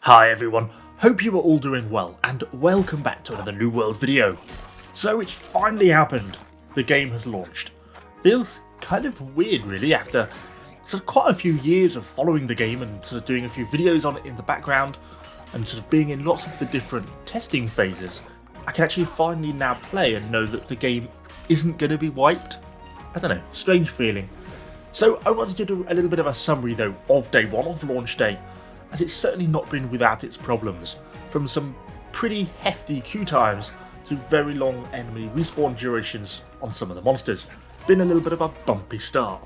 Hi everyone, hope you are all doing well and welcome back to another New World video. So it's finally happened, the game has launched. Feels kind of weird really after quite a few years of following the game and doing a few videos on it in the background and being in lots of the different testing phases. I can actually finally now play and know that the game isn't going to be wiped. I don't know, strange feeling. So I wanted to do a little bit of a summary though of day one, of launch day, as it's certainly not been without its problems, from some pretty hefty queue times to very long enemy respawn durations on some of the monsters. Been a little bit of a bumpy start.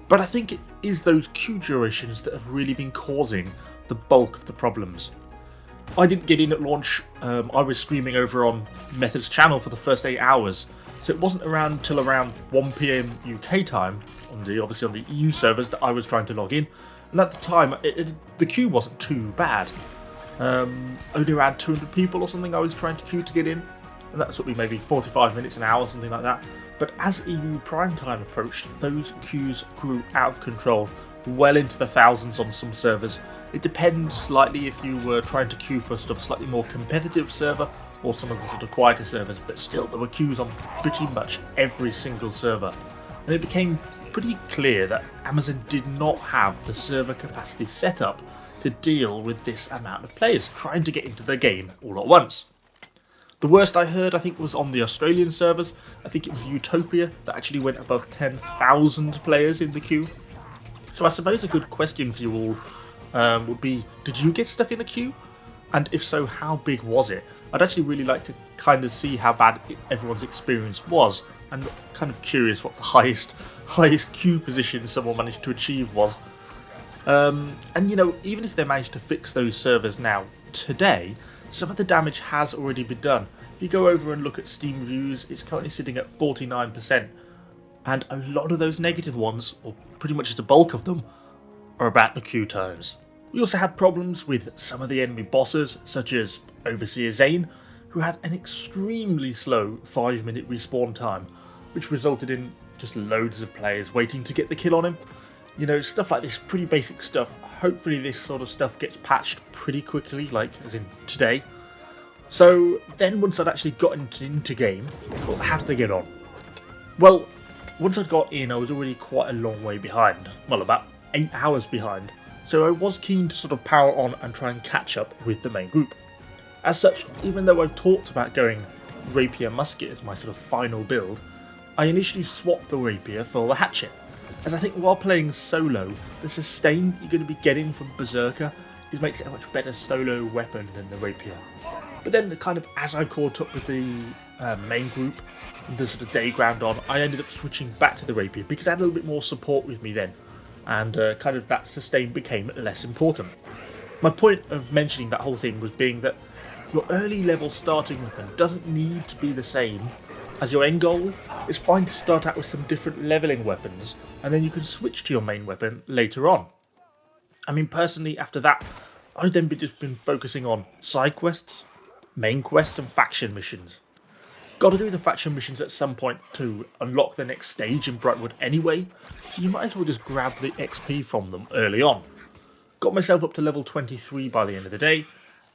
But I think it is those queue durations that have really been causing the bulk of the problems. I didn't get in at launch, I was streaming over on Method's channel for the first 8 hours, so it wasn't around till around 1 PM UK time, obviously on the EU servers, that I was trying to log in. And at the time, the queue wasn't too bad. Only around 200 people or something I was trying to queue to get in. And that took me maybe 45 minutes, an hour, something like that. But as EU Prime Time approached, those queues grew out of control, well into the thousands on some servers. It depends slightly if you were trying to queue for a slightly more competitive server or some of the quieter servers, but still there were queues on pretty much every single server. And it became pretty clear that Amazon did not have the server capacity set up to deal with this amount of players trying to get into the game all at once. The worst I heard, I think, was on the Australian servers. I think it was Utopia that actually went above 10,000 players in the queue. So I suppose a good question for you all would be, did you get stuck in a queue? And if so, how big was it? I'd actually really like to kind of see how bad everyone's experience was. I'm kind of curious what the highest queue position someone managed to achieve was. And even if they managed to fix those servers now today, some of the damage has already been done. If you go over and look at Steam reviews, it's currently sitting at 49%, and a lot of those negative ones, or pretty much the bulk of them, are about the queue times. We also had problems with some of the enemy bosses, such as Overseer Zane, who had an extremely slow 5-minute respawn time, which resulted in just loads of players waiting to get the kill on him. Stuff like this, pretty basic stuff. Hopefully this sort of stuff gets patched pretty quickly, like as in today. So then once I'd actually gotten into game, well, how did I get on? Well, once I'd got in, I was already quite a long way behind. Well, about 8 hours behind. So I was keen to power on and try and catch up with the main group. As such, even though I've talked about going Rapier Musket as my final build, I initially swapped the Rapier for the Hatchet, as I think while playing solo, the sustain you're going to be getting from Berserker makes it a much better solo weapon than the Rapier. But then as I caught up with the main group, the day ground on, I ended up switching back to the Rapier because I had a little bit more support with me then, and that sustain became less important. My point of mentioning that whole thing was being that your early level starting weapon doesn't need to be the same as your end goal. It's fine to start out with some different leveling weapons, and then you can switch to your main weapon later on. I mean, personally, after that, I've then just been focusing on side quests, main quests, and faction missions. Got to do the faction missions at some point to unlock the next stage in Brightwood anyway, so you might as well just grab the XP from them early on. Got myself up to level 23 by the end of the day.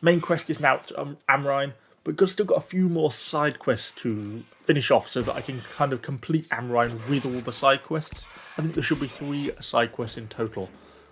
Main quest is now to Amrine, but still got a few more side quests to finish off so that I can complete Amrine with all the side quests. I think there should be 3 side quests in total,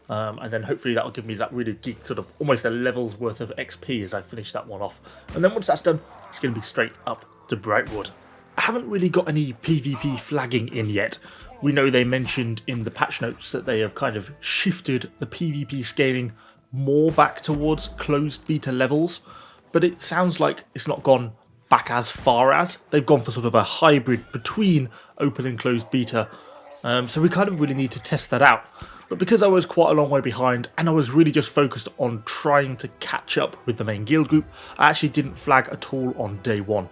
and then hopefully that will give me that really geek almost a level's worth of XP as I finish that one off. And then once that's done, it's going to be straight up to Brightwood. I haven't really got any PvP flagging in yet. We know they mentioned in the patch notes that they have shifted the PvP scaling more back towards closed beta levels, but it sounds like it's not gone back as far as. They've gone for a hybrid between open and closed beta, so we really need to test that out. But because I was quite a long way behind and I was really just focused on trying to catch up with the main guild group, I actually didn't flag at all on day 1.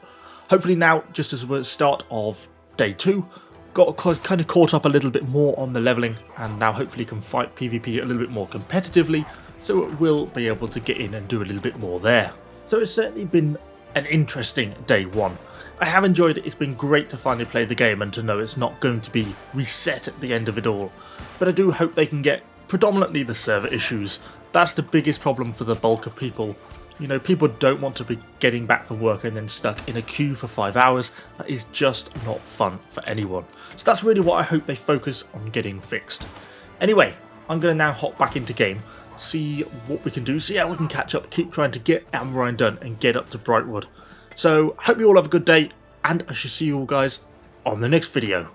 Hopefully now, just as the start of day 2, got caught up a little bit more on the leveling, and now hopefully can fight PvP a little bit more competitively, so it will be able to get in and do a little bit more there. So it's certainly been an interesting day 1. I have enjoyed it. It's been great to finally play the game and to know it's not going to be reset at the end of it all. But I do hope they can get predominantly the server issues That's the biggest problem for the bulk of people. You know, people don't want to be getting back from work and then stuck in a queue for 5 hours. That is just not fun for anyone. So that's really what I hope they focus on getting fixed. Anyway, I'm going to now hop back into game, see what we can do, see how we can catch up, keep trying to get Amarine done and get up to Brightwood. So, hope you all have a good day, and I shall see you all guys on the next video.